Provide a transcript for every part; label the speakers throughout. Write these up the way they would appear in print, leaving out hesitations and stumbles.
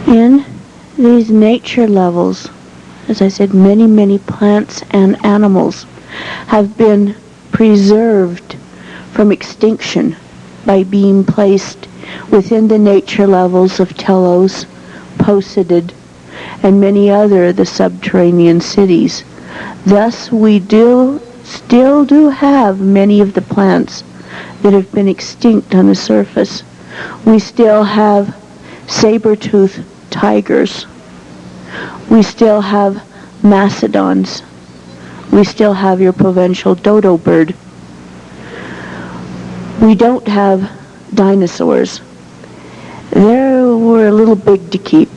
Speaker 1: In these nature levels, as I said, many, many plants and animals have been preserved from extinction by being placed within the nature levels of Telos, Poseidon, and many other of the subterranean cities. Thus, we still do have many of the plants that have been extinct on the surface. We still have saber-toothed tigers. We still have mastodons. We still have your provincial dodo bird. We don't have dinosaurs. They were a little big to keep.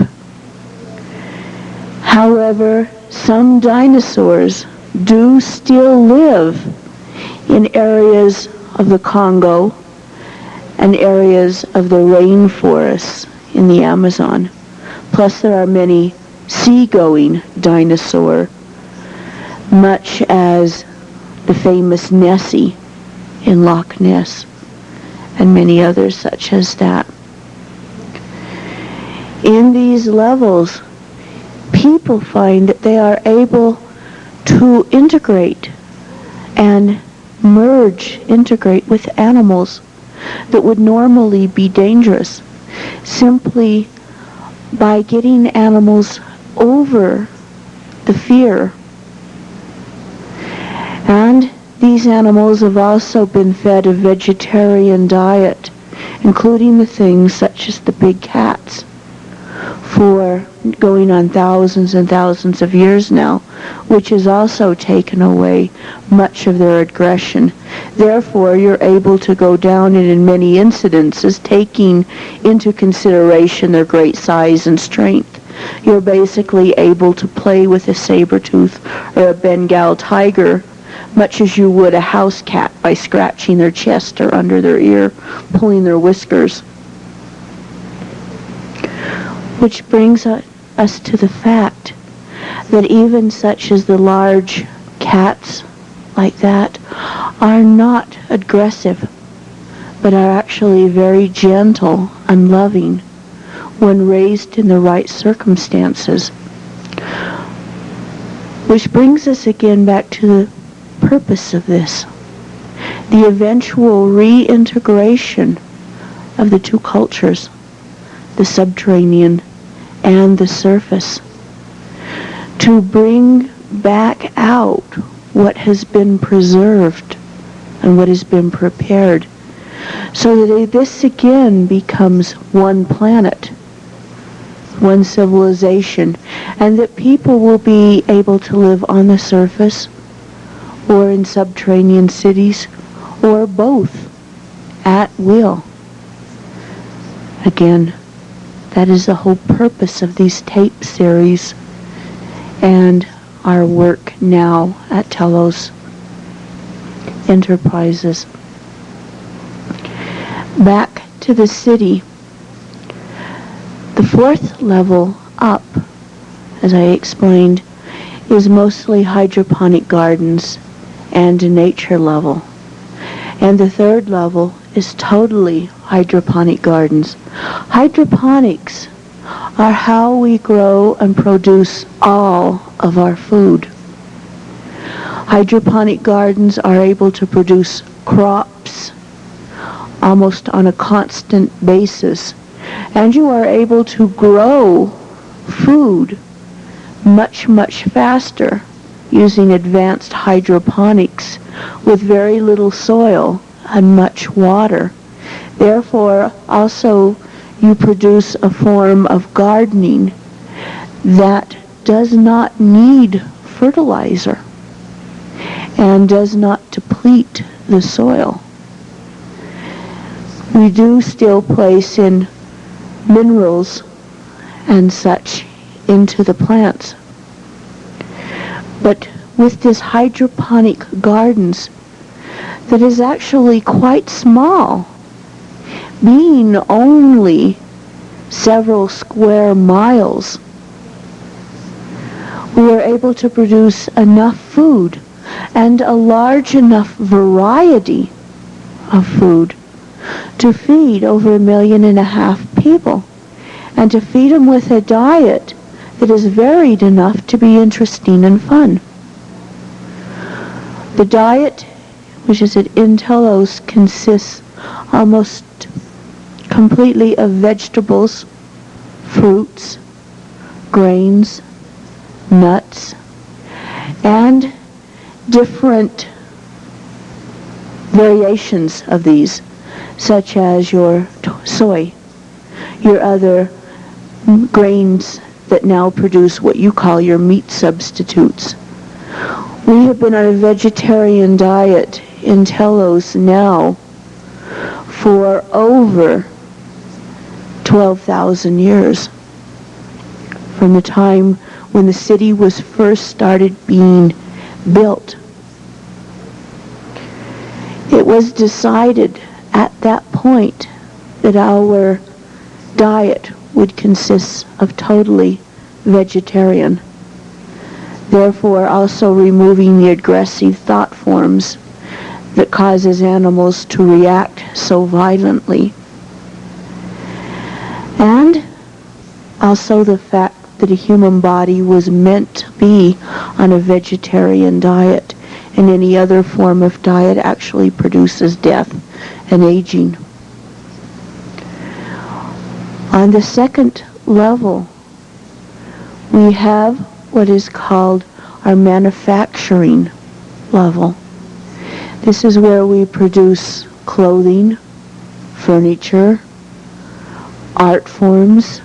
Speaker 1: However, some dinosaurs do still live in areas of the Congo and areas of the rainforests in the Amazon. Plus there are many sea-going dinosaurs, much as the famous Nessie in Loch Ness and many others such as that. In these levels, people find that they are able to integrate with animals that would normally be dangerous, simply by getting animals over the fear. And these animals have also been fed a vegetarian diet, including the things such as the big cats, for going on thousands and thousands of years now, which has also taken away much of their aggression. Therefore, you're able to go down and in many incidences, taking into consideration their great size and strength, you're basically able to play with a saber-tooth or a Bengal tiger much as you would a house cat by scratching their chest or under their ear, pulling their whiskers. Which brings us to the fact that even such as the large cats like that are not aggressive, but are actually very gentle and loving when raised in the right circumstances. Which brings us again back to the purpose of this, the eventual reintegration of the two cultures, the subterranean and the surface, to bring back out what has been preserved and what has been prepared, so that this again becomes one planet, one civilization, and that people will be able to live on the surface or in subterranean cities, or both, at will. Again, that is the whole purpose of these tape series and our work now at Telos Enterprises. Back to the city. The fourth level up, as I explained, is mostly hydroponic gardens and a nature level. And the third level is totally hydroponic gardens. Hydroponics are how we grow and produce all of our food. Hydroponic gardens are able to produce crops almost on a constant basis, and you are able to grow food much, much faster using advanced hydroponics with very little soil and much water. Therefore, also you produce a form of gardening that does not need fertilizer and does not deplete the soil. We do still place in minerals and such into the plants. But with this hydroponic gardens that is actually quite small, being only several square miles, we are able to produce enough food and a large enough variety of food to feed over 1.5 million people. and to feed them with a diet that is varied enough to be interesting and fun. The diet, which is in Telos, consists almost completely of vegetables, fruits, grains, nuts, and different variations of these, such as your soy, your other grains that now produce what you call your meat substitutes. We have been on a vegetarian diet in Telos now for over 12,000 years, from the time when the city was first started being built. It was decided at that point that our diet would consist of totally vegetarian, therefore also removing the aggressive thought forms that causes animals to react so violently, and also the fact that a human body was meant to be on a vegetarian diet, and any other form of diet actually produces death and aging. On the second level, we have what is called our manufacturing level. This is where we produce clothing, furniture, art forms.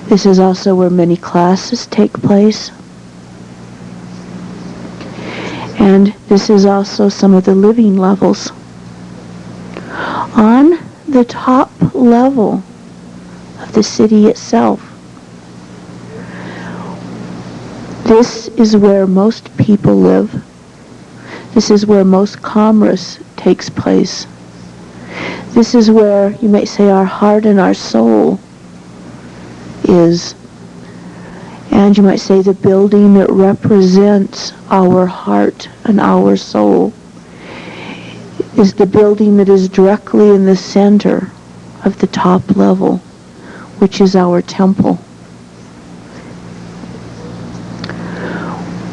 Speaker 1: This is also where many classes take place. And this is also some of the living levels. On the top level of the city itself, this is where most people live. This is where most commerce takes place. This is where, you might say, our heart and our soul is. And you might say the building that represents our heart and our soul is the building that is directly in the center of the top level, which is our temple,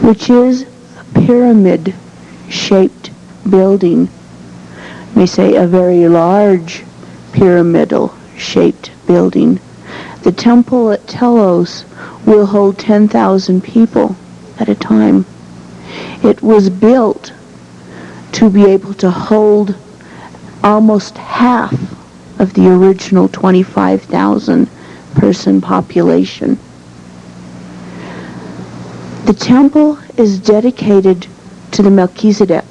Speaker 1: which is a pyramid-shaped building. You may say a very large pyramidal-shaped building. The temple at Telos will hold 10,000 people at a time. It was built to be able to hold almost half of the original 25,000 person population. The temple is dedicated to the Melchizedek.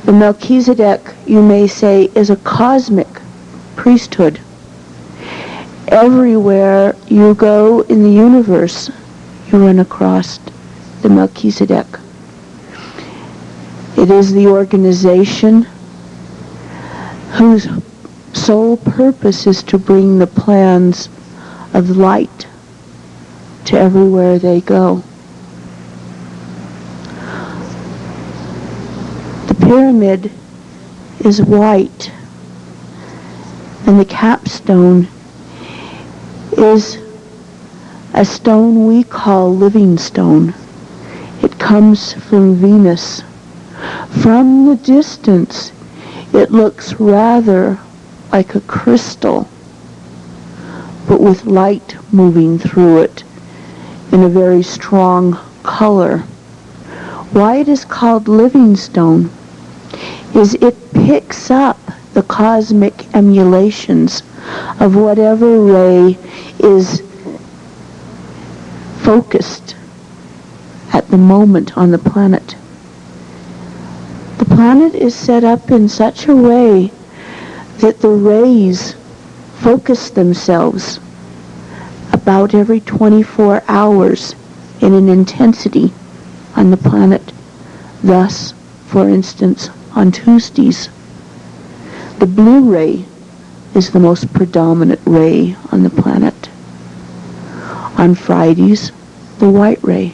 Speaker 1: The Melchizedek, you may say, is a cosmic priesthood. Everywhere you go in the universe, you run across the Melchizedek. It is the organization whose sole purpose is to bring the plans of light to everywhere they go. The pyramid is white, and the capstone is a stone we call living stone. It comes from Venus. From the distance, it looks rather like a crystal, but with light moving through it in a very strong color. Why it is called living stone is it picks up the cosmic emulations of whatever ray is focused at the moment on the planet. The planet is set up in such a way that the rays focus themselves about every 24 hours in an intensity on the planet. Thus, for instance, on Tuesdays, the blue ray is the most predominant ray on the planet. On Fridays, the white ray.